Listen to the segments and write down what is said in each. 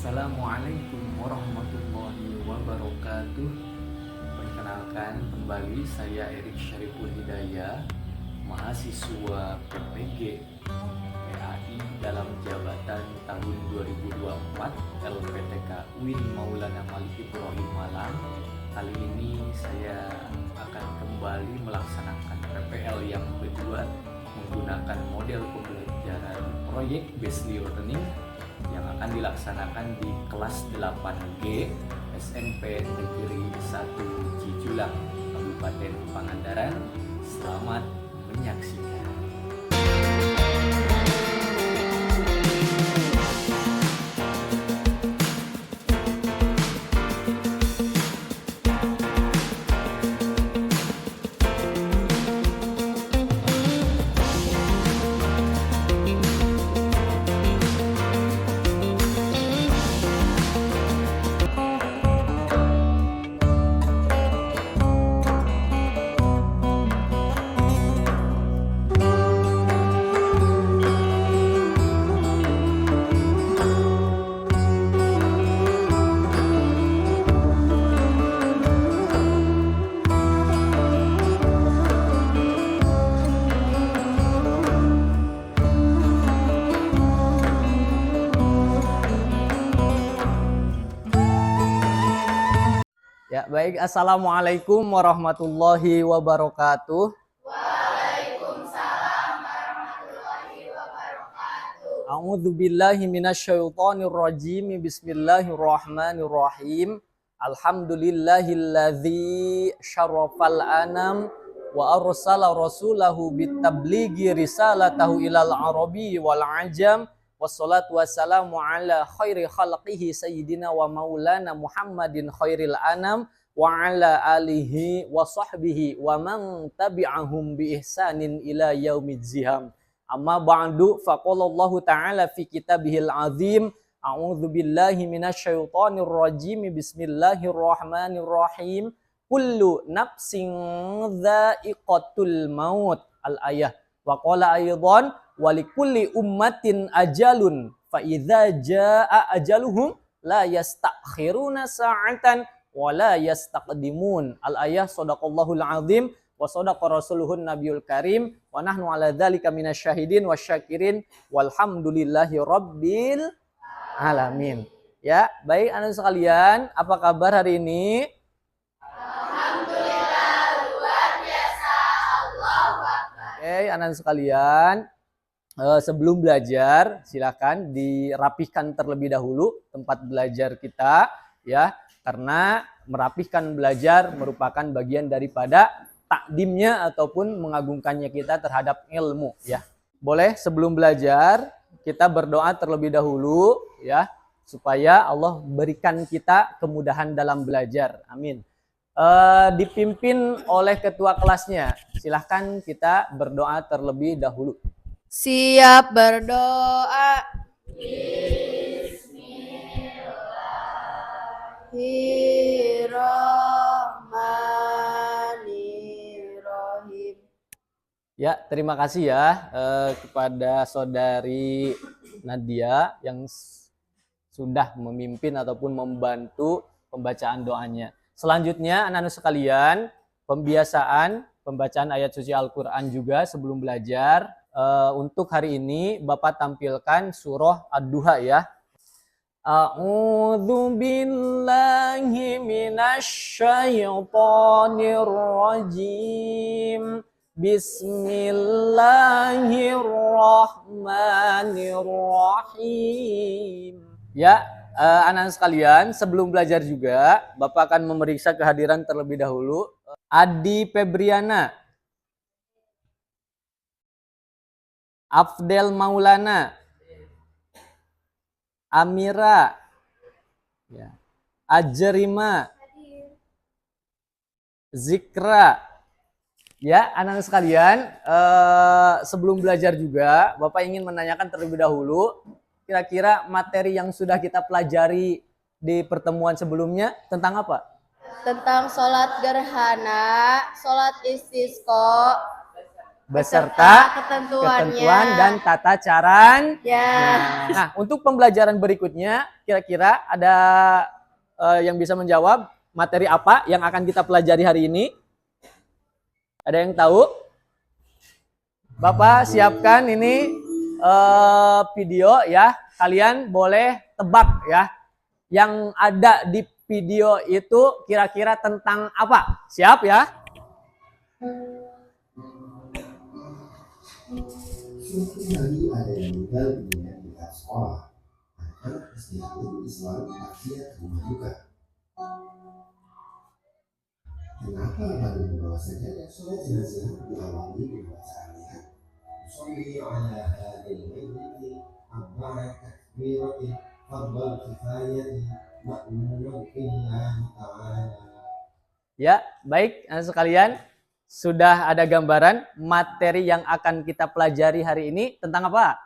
Assalamualaikum warahmatullahi wabarakatuh. Perkenalkan kembali, saya Erik Syariful Hidayah, mahasiswa PPG PAI dalam jabatan tahun 2024 LPTK UIN Maulana Malik Ibrahim Malang. Kali ini saya akan kembali melaksanakan PPL yang kedua menggunakan model pembelajaran proyek based learning yang akan dilaksanakan di kelas 8G SMP Negeri 1 Cijulang, Kabupaten Pangandaran. Selamat menyaksikan. Ya, baik. Assalamualaikum warahmatullahi wabarakatuh. Waalaikumsalam warahmatullahi wabarakatuh. A'udzu billahi minasyaitonir rajim. Bismillahirrahmanirrahim. Alhamdulillahilladzi syarrafal anam wa arsala rasulahu bitablighi risalatahu ilal arabi wal ajam. Wassalatu wassalamu ala khairi khalqihi sayyidina wa maulana Muhammadin khairil anam wa ala alihi wa sahbihi wa man tabi'ahum bi ihsanin ila yaumiziham. Amma ba'du, faqalallahu ta'ala fi kitabihil azim. A'udzu billahi minasyaitonir rajim. Bismillahirrahmanirrahim. Kullu nafsin dha'iqatul maut. Al-ayah. Wa qala aydan walikulli ummatin ajalun fa idza jaa ajaluhum la yastakhiruna sa'atan wa la yastaqdimun. Al-ayah. Shadaqallahul azim wa shadaqa rasuluhun nabiyul karim wa nahnu ala dzalika minasyahidin wasyakirin walhamdulillahi rabbil alamin. Ya, baik anak sekalian, apa kabar hari ini? Alhamdulillah, luar biasa. Allahu Akbar. Oke, anak sekalian, sebelum belajar silakan dirapihkan terlebih dahulu tempat belajar kita, ya, karena merapihkan belajar merupakan bagian daripada takdimnya ataupun mengagungkannya kita terhadap ilmu, ya. Boleh sebelum belajar kita berdoa terlebih dahulu, ya, supaya Allah berikan kita kemudahan dalam belajar. Amin. Dipimpin oleh ketua kelasnya. Silahkan kita berdoa terlebih dahulu. Siap berdoa. Bismillahirrahmanirrahim. Ya, terima kasih ya kepada saudari Nadia yang sudah memimpin ataupun membantu pembacaan doanya. Selanjutnya anak-anak sekalian, pembiasaan pembacaan ayat suci Al-Quran juga sebelum belajar. Untuk hari ini Bapak tampilkan surah Ad-Duha, ya. A'udzu billahi minasyaitonir rajim. Bismillahirrahmanirrahim. Ya, anak-anak sekalian, sebelum belajar juga Bapak akan memeriksa kehadiran terlebih dahulu. Adi Febriana, Afdel Maulana, Amira, ya, Ajerima, Zikra. Ya, anak-anak sekalian, sebelum belajar juga Bapak ingin menanyakan terlebih dahulu, kira-kira materi yang sudah kita pelajari di pertemuan sebelumnya tentang apa? Tentang sholat gerhana, sholat istisqa, beserta ketentuannya. ketentuan dan tata cara. Ya. Nah, untuk pembelajaran berikutnya, kira-kira ada yang bisa menjawab materi apa yang akan kita pelajari hari ini? Ada yang tahu? Bapak siapkan ini video ya. Kalian boleh tebak ya. Yang ada di video itu kira-kira tentang apa? Siap ya? Suatu hari ada yang meninggal dunia di sekolah. Anak SD Islam akhirnya ke rumah juga. Kenapa baru membawa saja dan sholat jenazah diawali dengan bacaan lihat. Usolli ala hadil mayyiti arba'at takbirati fardal kifayati ma'murun billahi ta'ala. Ya, baik anak sekalian. Sudah ada gambaran materi yang akan kita pelajari hari ini tentang apa?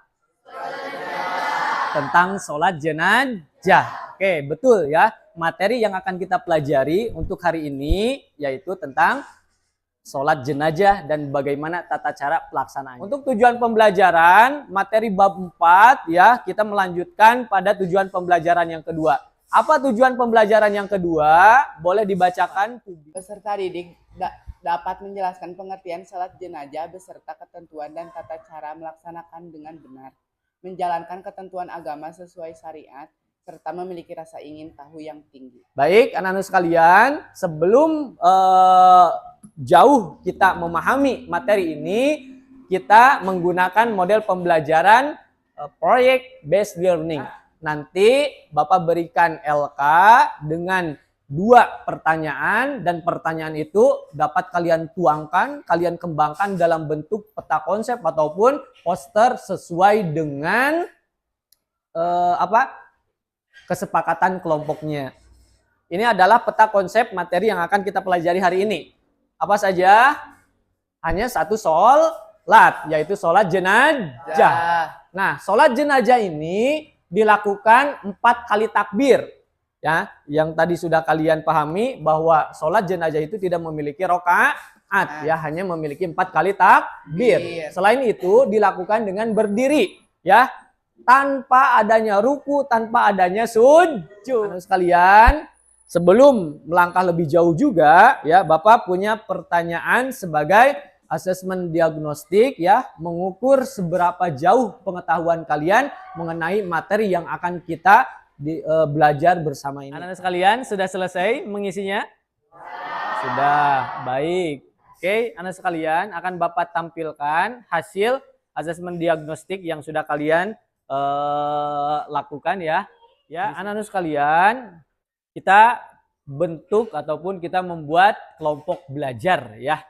Tentang sholat jenazah. Oke, betul ya. Materi yang akan kita pelajari untuk hari ini yaitu tentang sholat jenazah dan bagaimana tata cara pelaksanaannya. Untuk tujuan pembelajaran, materi bab 4 ya, kita melanjutkan pada tujuan pembelajaran yang kedua. Apa tujuan pembelajaran yang kedua? Boleh dibacakan. Peserta didik dapat menjelaskan pengertian salat jenazah beserta ketentuan dan tata cara melaksanakan dengan benar, menjalankan ketentuan agama sesuai syariat, serta memiliki rasa ingin tahu yang tinggi. Baik, anak-anak sekalian, sebelum jauh kita memahami materi ini, kita menggunakan model pembelajaran project based learning. Nanti Bapak berikan LK dengan 2 pertanyaan dan pertanyaan itu dapat kalian tuangkan, kalian kembangkan dalam bentuk peta konsep ataupun poster sesuai dengan kesepakatan kelompoknya. Ini adalah peta konsep materi yang akan kita pelajari hari ini. Apa saja? Hanya satu sholat, yaitu sholat jenazah. Nah, sholat jenazah ini dilakukan 4 kali takbir. Ya, yang tadi sudah kalian pahami bahwa sholat jenazah itu tidak memiliki rokaat, ya hanya memiliki 4 kali takbir. Selain itu dilakukan dengan berdiri, ya tanpa adanya ruku, tanpa adanya sujud. Anak sekalian, sebelum melangkah lebih jauh juga, ya Bapak punya pertanyaan sebagai asesmen diagnostik, ya mengukur seberapa jauh pengetahuan kalian mengenai materi yang akan kita belajar bersama ini. Anak-anak sekalian sudah selesai mengisinya? Sudah, baik. Oke, anak sekalian akan Bapak tampilkan hasil asesmen diagnostik yang sudah kalian lakukan ya. Ya, anak-anak sekalian, kita bentuk ataupun kita membuat kelompok belajar ya.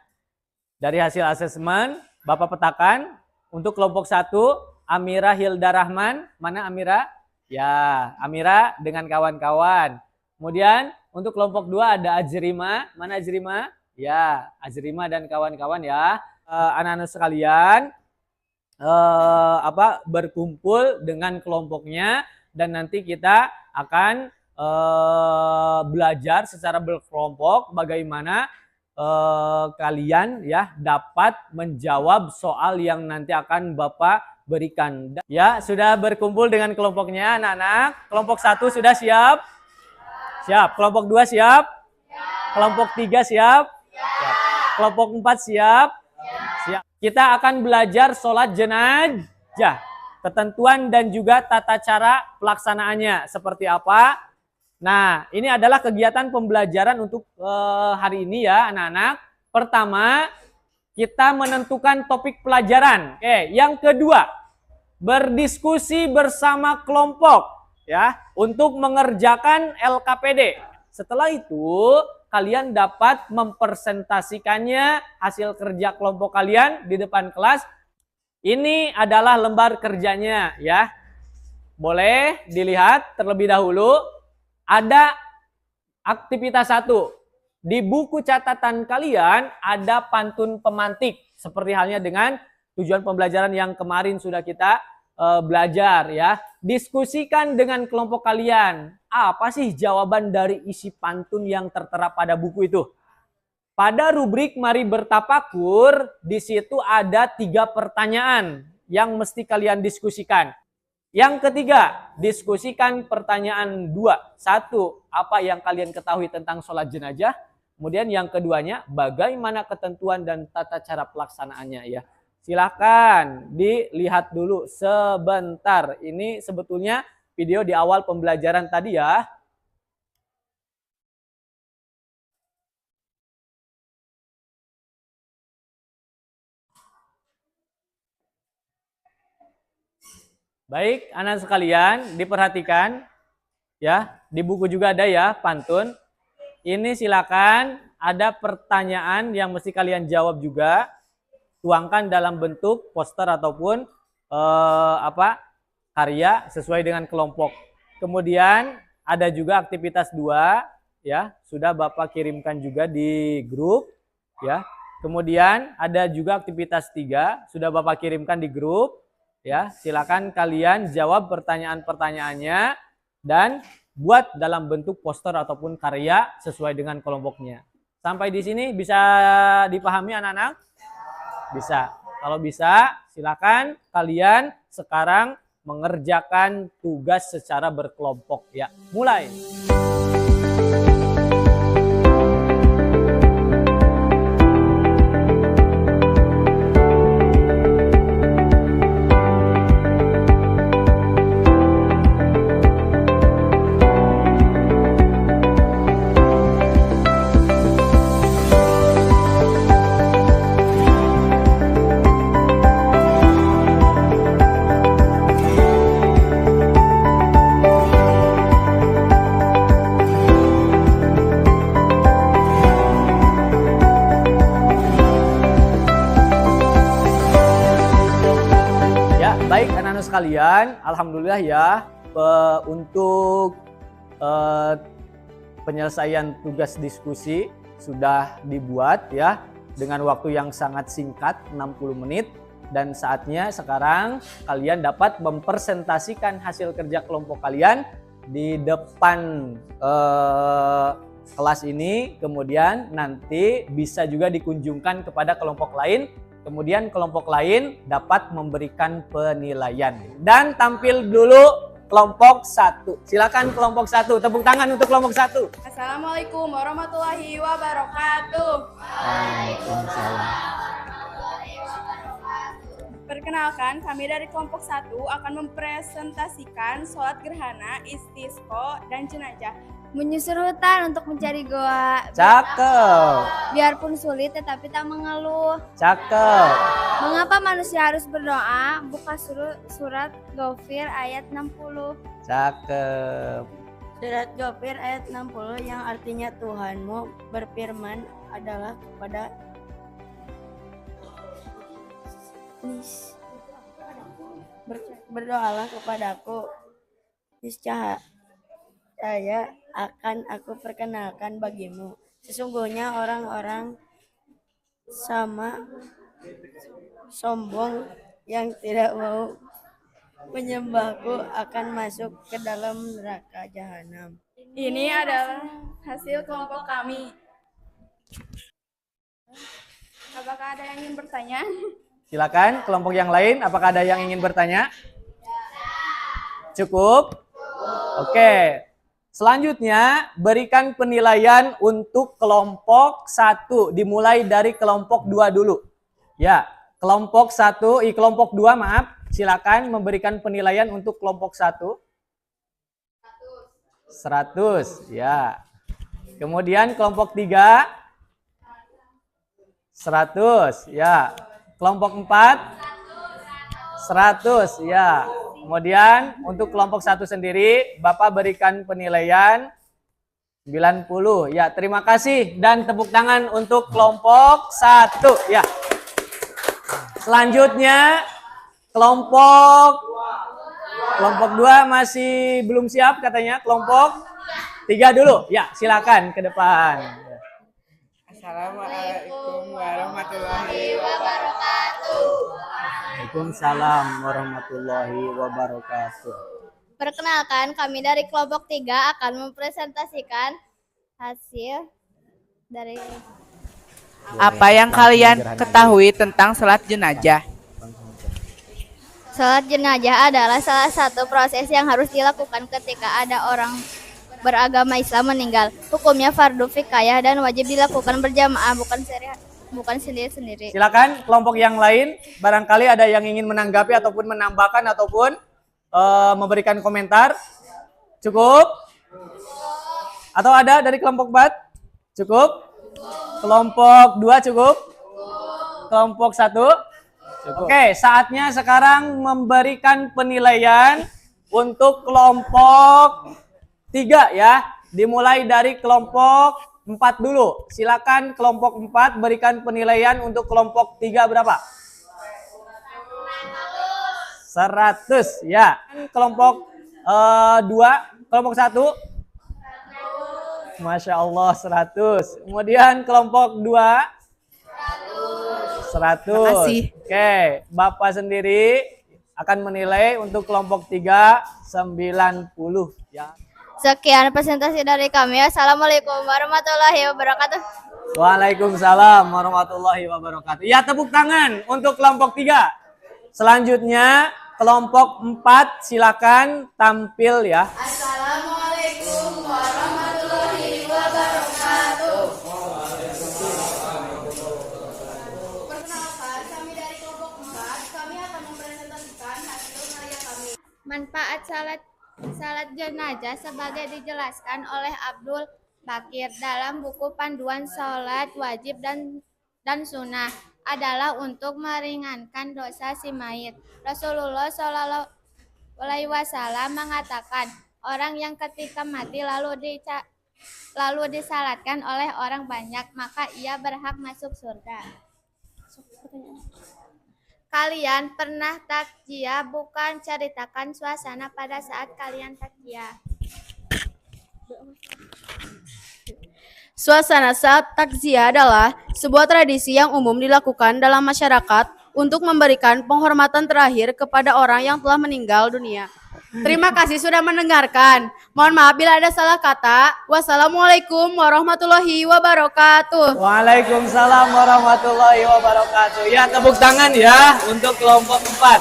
Dari hasil asesmen, Bapak petakan untuk kelompok 1 Amira Hilda Rahman. Mana Amira? Ya, Amira dengan kawan-kawan. Kemudian untuk kelompok 2 ada Ajrima. Mana Ajrima? Ya, Ajrima dan kawan-kawan ya. Anak-anak sekalian berkumpul dengan kelompoknya dan nanti kita akan belajar secara berkelompok bagaimana kalian ya dapat menjawab soal yang nanti akan Bapak berikan. Ya, sudah berkumpul dengan kelompoknya anak-anak. Kelompok 1 sudah siap? Siap. Kelompok 2 siap? Kelompok 3 siap? Siap. Kelompok 4 siap? Siap. Kita akan belajar sholat jenazah. Ketentuan dan juga tata cara pelaksanaannya seperti apa. Nah, ini adalah kegiatan pembelajaran untuk hari ini ya anak-anak. Pertama, kita menentukan topik pelajaran. Oke, yang kedua, berdiskusi bersama kelompok ya untuk mengerjakan LKPD. Setelah itu, kalian dapat mempresentasikannya hasil kerja kelompok kalian di depan kelas. Ini adalah lembar kerjanya ya. Boleh dilihat terlebih dahulu. Ada aktivitas 1. Di buku catatan kalian ada pantun pemantik seperti halnya dengan tujuan pembelajaran yang kemarin sudah kita belajar ya. Diskusikan dengan kelompok kalian. Apa sih jawaban dari isi pantun yang tertera pada buku itu? pada rubrik Mari Bertafakur, di situ ada 3 pertanyaan yang mesti kalian diskusikan. Yang ketiga, diskusikan pertanyaan 2. 1, apa yang kalian ketahui tentang sholat jenazah? Kemudian yang keduanya, bagaimana ketentuan dan tata cara pelaksanaannya ya. Silahkan dilihat dulu sebentar. Ini sebetulnya video di awal pembelajaran tadi ya. Baik, anak sekalian, diperhatikan ya. Di buku juga ada ya pantun. Ini silakan ada pertanyaan yang mesti kalian jawab juga. Tuangkan dalam bentuk poster ataupun karya sesuai dengan kelompok. Kemudian ada juga aktivitas 2 ya, sudah Bapak kirimkan juga di grup ya. Kemudian ada juga aktivitas 3 sudah Bapak kirimkan di grup. Ya, silakan kalian jawab pertanyaan-pertanyaannya dan buat dalam bentuk poster ataupun karya sesuai dengan kelompoknya. Sampai di sini bisa dipahami anak-anak? Bisa. Kalau bisa, silakan kalian sekarang mengerjakan tugas secara berkelompok ya. Mulai. Baik anak-anak sekalian, alhamdulillah ya untuk penyelesaian tugas diskusi sudah dibuat ya dengan waktu yang sangat singkat 60 menit dan saatnya sekarang kalian dapat mempresentasikan hasil kerja kelompok kalian di depan kelas ini, kemudian nanti bisa juga dikunjungkan kepada kelompok lain. Kemudian kelompok lain dapat memberikan penilaian. Dan tampil dulu kelompok 1. Silakan kelompok 1. Tepuk tangan untuk kelompok 1. Assalamualaikum warahmatullahi wabarakatuh. Waalaikumsalam. Perkenalkan, kami dari kelompok 1 akan mempresentasikan sholat gerhana, istisqa, dan jenazah. Menyusur hutan untuk mencari goa. Cakep. Biarpun sulit tetapi tak mengeluh. Cakep. Mengapa manusia harus berdoa? Buka surat Ghafir ayat 60. Cakep. Surat Ghafir ayat 60 yang artinya Tuhanmu berfirman adalah kepada berdoalah kepadaku, niscaya saya akan aku perkenalkan bagimu. Sesungguhnya orang-orang sombong yang tidak mau menyembahku akan masuk ke dalam neraka jahanam. Ini adalah hasil kelompok kami. Apakah ada yang ingin bertanya? Silakan kelompok yang lain, apakah ada yang ingin bertanya? Cukup? Oke. Selanjutnya, berikan penilaian untuk kelompok 1. Dimulai dari kelompok 2 dulu. Ya, kelompok 2 maaf. Silakan memberikan penilaian untuk kelompok 1. 100. Ya. Kemudian kelompok 3. 100. Ya. Kelompok 4. 100. Ya. Kemudian untuk kelompok 1 sendiri, Bapak berikan penilaian 90. Ya, terima kasih dan tepuk tangan untuk kelompok 1. Ya. Selanjutnya kelompok 2 masih belum siap katanya. Kelompok 3 dulu. Ya, silakan ke depan. Assalamualaikum warahmatullahi wabarakatuh. Waalaikumsalam warahmatullahi wabarakatuh. Perkenalkan, kami dari kelompok 3 akan mempresentasikan hasil dari Apa yang kalian ketahui tentang salat jenazah? Salat jenazah adalah salah satu proses yang harus dilakukan ketika ada orang beragama Islam meninggal. Hukumnya fardu kifayah dan wajib dilakukan berjamaah, bukan sendiri-sendiri. Silakan kelompok yang lain, barangkali ada yang ingin menanggapi ataupun menambahkan ataupun memberikan komentar. Cukup? Atau ada dari kelompok 4? Cukup? Kelompok 2 cukup? Kelompok 1? Cukup. Oke, saatnya sekarang memberikan penilaian untuk kelompok 3 ya. Dimulai dari kelompok 4 dulu. Silakan kelompok 4 berikan penilaian untuk kelompok 3 berapa? 100 ya. Kelompok 2, kelompok 1? Masya Allah 100. Kemudian kelompok 2? 100. Oke, Bapak sendiri akan menilai untuk kelompok 3 90 ya. Sekian presentasi dari kami. Assalamualaikum warahmatullahi wabarakatuh. Waalaikumsalam warahmatullahi wabarakatuh. Ya, tepuk tangan untuk kelompok 3. Selanjutnya kelompok 4 silakan tampil ya. Assalamualaikum warahmatullahi wabarakatuh. Perkenalkan, kami dari kelompok 4, kami akan mempresentasikan hasil karya kami. Manfaat salat jenazah sebagai dijelaskan oleh Abdul Bakir dalam buku Panduan Salat Wajib dan Sunnah adalah untuk meringankan dosa si mayit. Rasulullah Shallallahu Alaihi Wasallam mengatakan, orang yang ketika mati lalu disalatkan oleh orang banyak, maka ia berhak masuk surga. Kalian pernah takziah? Bukan, ceritakan suasana pada saat kalian takziah. Suasana saat takziah adalah sebuah tradisi yang umum dilakukan dalam masyarakat untuk memberikan penghormatan terakhir kepada orang yang telah meninggal dunia. Terima kasih sudah mendengarkan. Mohon maaf bila ada salah kata. Wassalamualaikum warahmatullahi wabarakatuh. Waalaikumsalam warahmatullahi wabarakatuh. Ya, tepuk tangan ya untuk kelompok 4.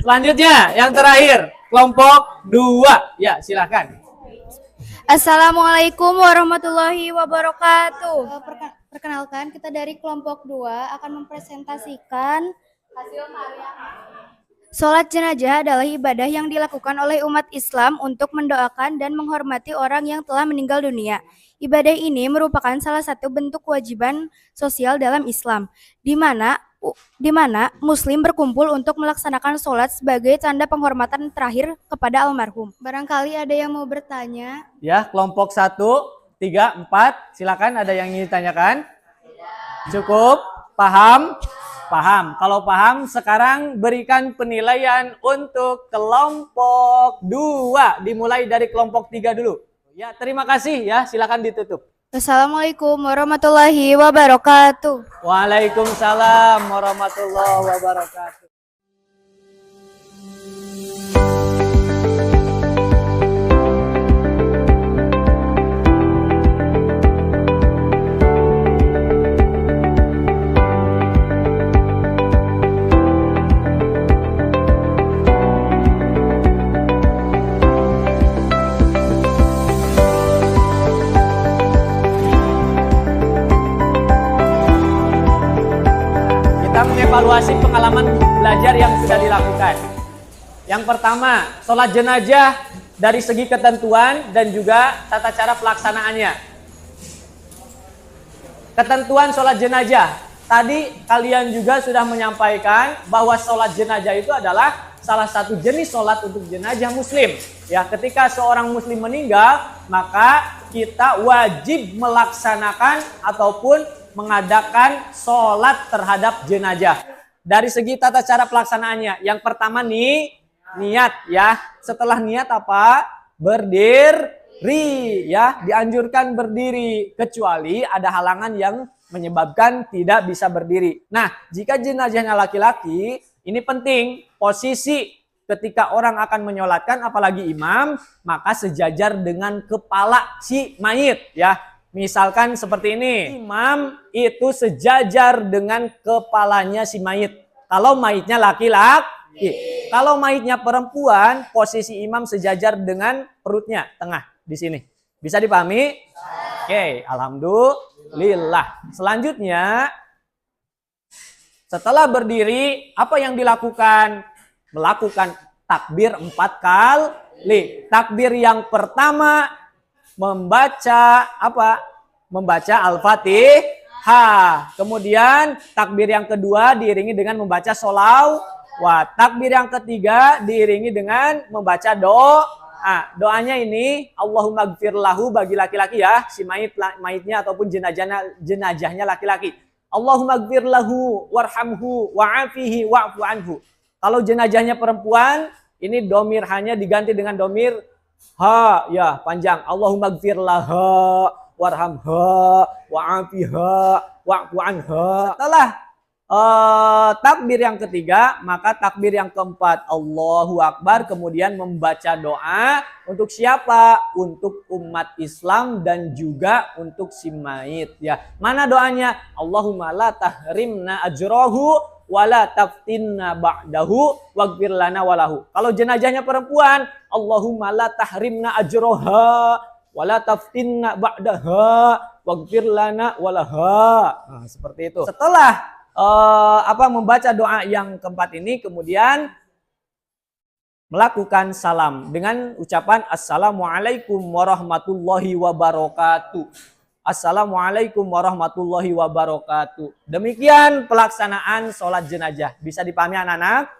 Selanjutnya yang terakhir kelompok 2. Ya, silakan. Assalamualaikum warahmatullahi wabarakatuh. Perkenalkan, kita dari kelompok 2 akan mempresentasikan hasil karya. Sholat jenazah adalah ibadah yang dilakukan oleh umat Islam untuk mendoakan dan menghormati orang yang telah meninggal dunia. Ibadah ini merupakan salah satu bentuk kewajiban sosial dalam Islam, di mana Muslim berkumpul untuk melaksanakan sholat sebagai tanda penghormatan terakhir kepada almarhum. Barangkali ada yang mau bertanya? Ya, kelompok 1, 3, 4. Silakan, ada yang ingin ditanyakan? Cukup? Paham? Paham. Kalau paham, sekarang berikan penilaian untuk kelompok 2. Dimulai dari kelompok 3 dulu. Ya, terima kasih ya. Silakan ditutup. Assalamualaikum warahmatullahi wabarakatuh. Waalaikumsalam warahmatullahi wabarakatuh. Mengevaluasi pengalaman belajar yang sudah dilakukan. Yang pertama, sholat jenazah dari segi ketentuan dan juga tata cara pelaksanaannya. Ketentuan sholat jenazah. Tadi kalian juga sudah menyampaikan bahwa sholat jenazah itu adalah salah satu jenis sholat untuk jenazah muslim. Ya, ketika seorang muslim meninggal, maka kita wajib melaksanakan ataupun mengadakan sholat terhadap jenazah. Dari segi tata cara pelaksanaannya, yang pertama nih, niat ya. Setelah niat apa? Berdiri ya. Dianjurkan berdiri, kecuali ada halangan yang menyebabkan tidak bisa berdiri. Nah, jika jenazahnya laki-laki, ini penting posisi ketika orang akan menyolatkan, apalagi imam, maka sejajar dengan kepala si mayit ya. Misalkan seperti ini, imam itu sejajar dengan kepalanya si mayit. Kalau mayitnya laki-laki, kalau mayitnya perempuan, posisi imam sejajar dengan perutnya, tengah di sini. Bisa dipahami? Oke, alhamdulillah. Selanjutnya, setelah berdiri, apa yang dilakukan? Melakukan takbir 4 kali. Takbir yang pertama membaca apa? Membaca Al-Fatihah. Kemudian takbir yang kedua diiringi dengan membaca sholawat. Takbir yang ketiga diiringi dengan membaca doa. Doanya ini Allahumma gfir lahu bagi laki-laki ya, si mayitnya ataupun jenazahnya laki-laki. Allahumma gfir lahu warhamhu wa'afihi wa'fu anhu. Kalau jenazahnya perempuan, ini domir hanya diganti dengan domir ha, ya panjang. Allahumma gfir laha warhamha wa'afiha wa'fu anha. Setelah takbir yang ketiga, maka takbir yang keempat Allahu Akbar, kemudian membaca doa untuk siapa? Untuk umat Islam dan juga untuk si mayit ya. Mana doanya? Allahumma la tahrimna ajrahu wala taftinna ba'dahu waghfir lana walahu. Kalau jenazahnya perempuan, Allahumma la tahrimna ajroha wala taftinna ba'daha waghfir lana walaha. Nah, seperti itu. Setelah membaca doa yang keempat ini, kemudian melakukan salam dengan ucapan Assalamualaikum warahmatullahi wabarakatuh. Assalamualaikum warahmatullahi wabarakatuh. Demikian pelaksanaan sholat jenazah. Bisa dipahami anak-anak?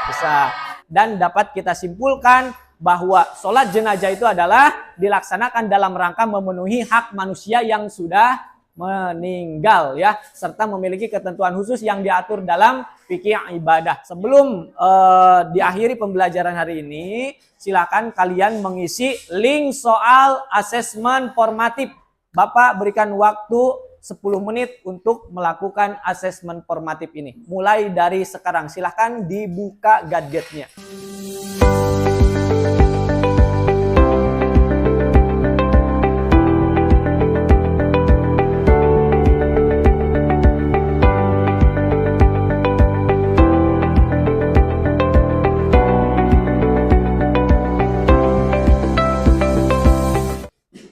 Bisa. Dan dapat kita simpulkan bahwa sholat jenazah itu adalah dilaksanakan dalam rangka memenuhi hak manusia yang sudah meninggal ya, serta memiliki ketentuan khusus yang diatur dalam fikih ibadah. Sebelum diakhiri pembelajaran hari ini, silakan kalian mengisi link soal asesmen formatif. Bapak berikan waktu 10 menit untuk melakukan asesmen formatif ini. Mulai dari sekarang, silahkan dibuka gadgetnya.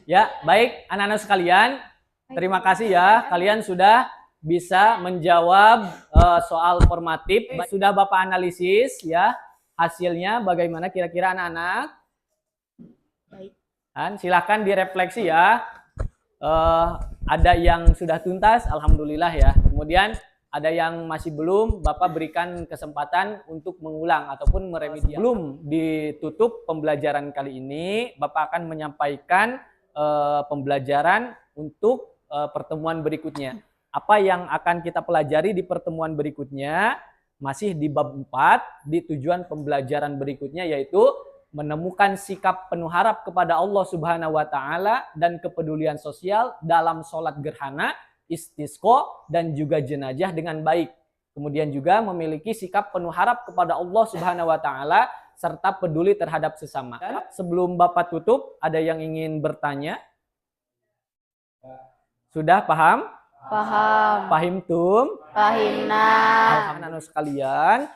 Ya, baik anak-anak sekalian, terima kasih ya, kalian sudah bisa menjawab soal formatif. Sudah Bapak analisis ya, hasilnya bagaimana kira-kira anak-anak? Baik. Dan silakan direfleksi ya. Ada yang sudah tuntas, alhamdulillah ya. Kemudian ada yang masih belum, Bapak berikan kesempatan untuk mengulang ataupun meremediasi. Sebelum ditutup pembelajaran kali ini, Bapak akan menyampaikan pembelajaran untuk pertemuan berikutnya. Apa yang akan kita pelajari di pertemuan berikutnya masih di bab 4, di tujuan pembelajaran berikutnya yaitu menemukan sikap penuh harap kepada Allah Subhanahu wa taala dan kepedulian sosial dalam sholat gerhana, istisqa dan juga jenazah dengan baik. Kemudian juga memiliki sikap penuh harap kepada Allah Subhanahu wa taala serta peduli terhadap sesama. Dan sebelum Bapak tutup, ada yang ingin bertanya? Sudah paham? Paham. Pahim tum? Pahimna. Alhamdulillah sekalian,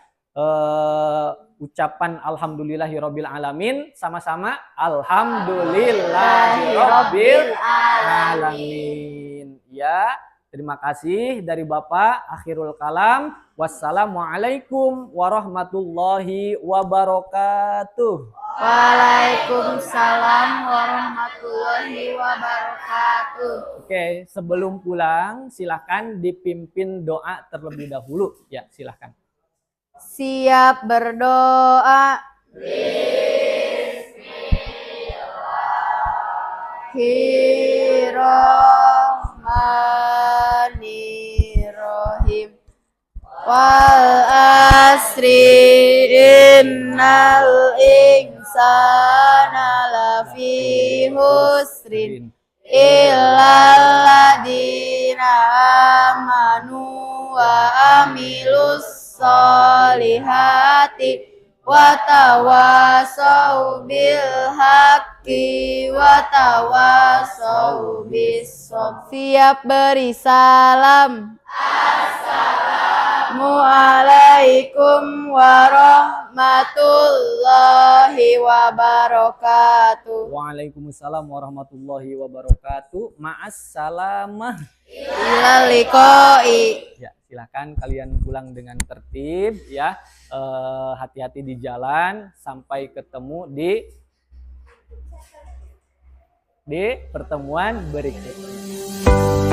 ucapan alhamdulillahirabbil alamin sama-sama alhamdulillahirabbil alamin. Ya. Terima kasih dari Bapak. Akhirul kalam. Wassalamualaikum warahmatullahi wabarakatuh. Waalaikumsalam warahmatullahi wabarakatuh. Oke, sebelum pulang silahkan dipimpin doa terlebih dahulu. Ya, silahkan. Siap berdoa. Bismillahirrahmanirrahim. Wal asri innal insana lafi husrin illal ladina amanu wa amilus solihati wa tawasau bil haqqi wa tawasau bis sabr. Siap beri salam. Assalamualaikum warahmatullahi wabarakatuh. Waalaikumsalam warahmatullahi wabarakatuh. Ma'as salamah. Ilal liqai. Ya, silakan kalian pulang dengan tertib ya. Hati-hati di jalan sampai ketemu di pertemuan berikutnya.